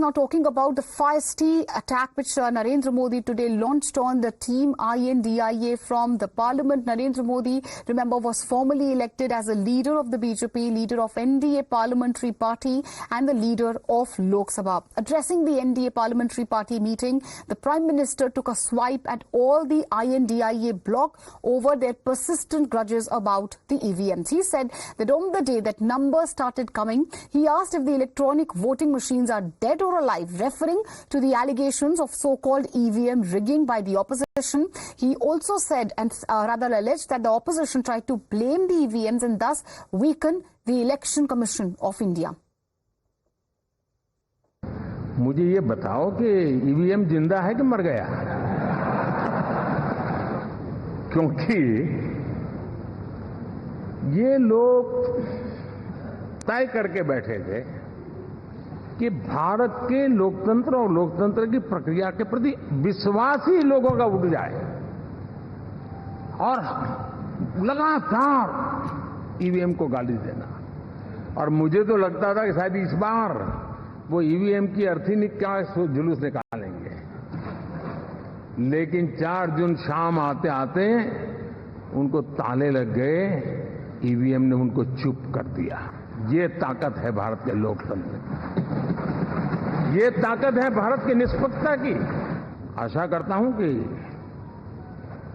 Now talking about the feisty attack which Narendra Modi today launched on the team INDIA from the parliament. Narendra Modi, remember, was formally elected as a leader of the BJP, leader of NDA parliamentary party and the leader of Lok Sabha. Addressing the NDA parliamentary party meeting, the Prime Minister took a swipe at all the INDIA bloc over their persistent grudges about the EVMs. He said that on the day that numbers started coming, he asked if the electronic voting machines are dead or alive, referring to the allegations of so-called EVM rigging by the opposition. He also said, and rather alleged, that the opposition tried to blame the EVMs and thus weaken the Election Commission of India. मुझे ये बताओ कि EVM जिंदा है कि मर गया? क्योंकि ये लोग तय करके बैठे थे कि भारत के लोकतंत्र और लोकतंत्र की प्रक्रिया के प्रति विश्वास ही लोगों का उठ जाए, और लगातार ईवीएम को गाली देना। और मुझे तो लगता था कि शायद इस बार वो ईवीएम की अर्थी क्या जुलूस निकालेंगे, लेकिन 4 जून शाम आते आते उनको ताले लग गए, ईवीएम ने उनको चुप कर दिया। ये ताकत है भारत के लोकतंत्र की, ये ताकत है भारत की निष्पक्षता की। आशा करता हूं कि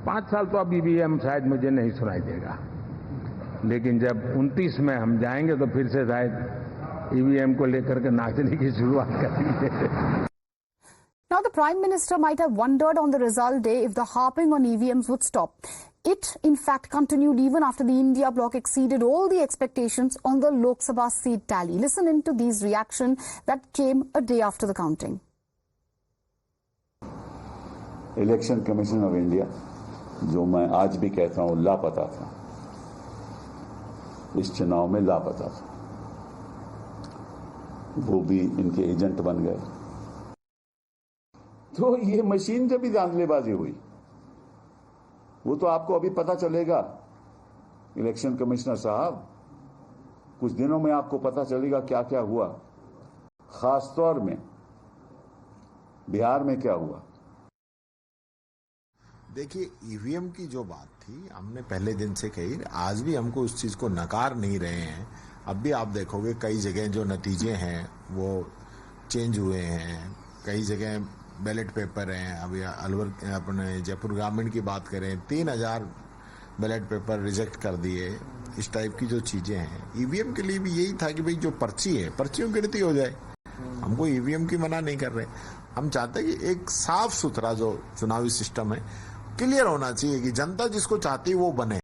5 साल तो अब ईवीएम शायद मुझे नहीं सुनाई देगा, लेकिन जब 29 में हम जाएंगे तो फिर से शायद ईवीएम को लेकर के नाचने की शुरुआत करेंगे। Now, the Prime Minister might have wondered on the result day if the harping on EVMs would stop. It, in fact, continued even after the India bloc exceeded all the expectations on the Lok Sabha seat tally. Listen into these reactions that came a day after the counting. Election commission of India, जो मैं आज भी कहता हूं लापता था, इस चुनाव में लापता था, वो भी इनके एजेंट बन गए। तो ये मशीन से भी धांधलेबाजी हुई, वो तो आपको अभी पता चलेगा इलेक्शन कमिश्नर साहब, कुछ दिनों में आपको पता चलेगा क्या क्या हुआ, खासतौर में बिहार में क्या हुआ। देखिए, ईवीएम की जो बात थी हमने पहले दिन से कही, आज भी हमको उस चीज को नकार नहीं रहे हैं। अब भी आप देखोगे कई जगह जो नतीजे हैं वो चेंज हुए हैं, कई जगह बैलेट पेपर हैं। अभी अलवर अपने जयपुर ग्रामीण की बात करें, 3000 बैलेट पेपर रिजेक्ट कर दिए। इस टाइप की जो चीजें हैं, ईवीएम के लिए भी यही था कि भाई जो पर्ची है, पर्चियों की गिनती हो जाए। हमको ईवीएम की मना नहीं कर रहे, हम चाहते हैं कि एक साफ सुथरा जो चुनावी सिस्टम है क्लियर होना चाहिए कि जनता जिसको चाहती है वो बने।